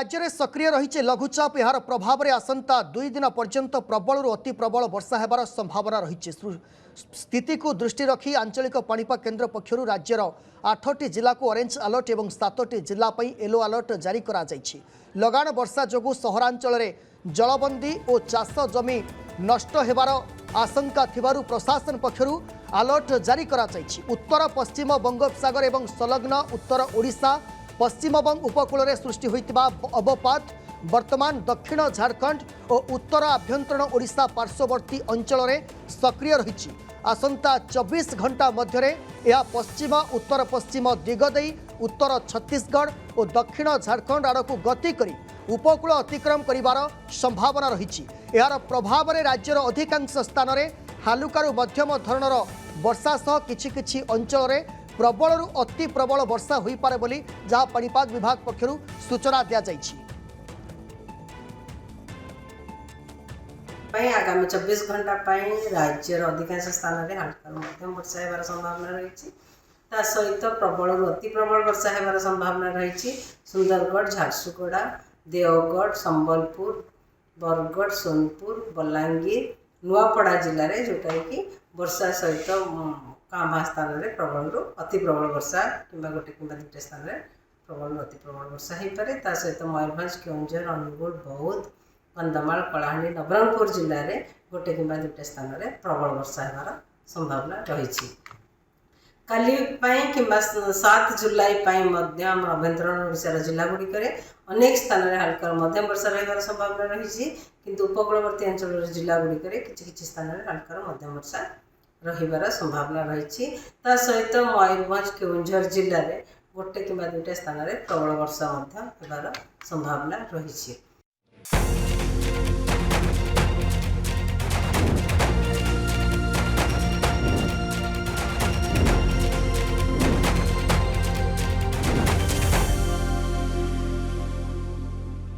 राज्य में सक्रिय रही लघुचाप यार प्रभाव में आसंता 2 दिन पर्यंत प्रबल अति प्रबल वर्षा होबार संभावना रही। स्थिति को दृष्टि रखी आंचलिक पाणीपाग केन्द्र पक्षर राज्यर 8टी जिला को ऑरेंज अलर्ट और 7टी जिला येलो अलर्ट जारी करा जायछि। लगान वर्षा जोगु सहरांचल में जलबंदी और चाष जमी नष्ट होबार आशंका थिबारु प्रशासन पक्षर अलर्ट जारी करा जायछि। उत्तर पश्चिम बंगोपसागर और संलग्न उत्तर ओडिशा पश्चिमबंग उपकूल में सृष्टि होइतिबा अवपात वर्तमान दक्षिण झारखंड और उत्तर आभ्यंतरण ओडिशा पार्श्ववर्ती अंचल में सक्रिय रही। आसंता 24 घंटा मध्य यह पश्चिम उत्तर पश्चिम दिग दे उत्तर छत्तीसगढ़ और दक्षिण झारखंड आड़ को गति करी उपकूल अतिक्रम करिवार संभावना रही। यार प्रभाव में राज्यर अधिकांश स्थान में हालुकारु मध्यम धरणर वर्षा सह किछि अंचल में प्रबल अति प्रबल वर्षा हो पारे बोली जहां पाणीपाग विभाग पक्षर सूचना दिया जायछि। आगामी 24 घंटा राज्यर अधिकांश स्थान में हल्का मध्यम वर्षा होबार संभावना रही। सहित प्रबल अति प्रबल वर्षा होबार संभावना रही। सुंदरगढ़, झारसुगुड़ा, देवगढ़, संबलपुर, बरगढ़, सोनपुर, बलांगीर, नुआपड़ा जिले में जोटा कि वर्षा सहित कामा स्थान में प्रबल अति प्रबल वर्षा कि गोटे कि 2टा स्थान में प्रबल अति प्रबल वर्षा हो पारे। सहित मयूरभंज, केउंझर, अनुगुल, बौद्ध, कंधमाल, कलाहांडी, नवरंगपुर जिले में गोटे कि 2टा स्थान में प्रबल वर्षा होबार संभावना रही। काली कि 7 जुलाई आभ्यंतरण ओडिशार जिलागुड़िक अनेक स्थान में हल्का मध्यम वर्षा रही संभावना रही। किंतु उपकूलवर्ती अंचल जिलागुड़िक किछि स्थान में हल्का मध्यम वर्षा रहिबार संभावना रही। सहित मयूरभंज, केउंझर जिले में गोटे कि 2टा स्थान में प्रबल वर्षा होबार संभावना रही।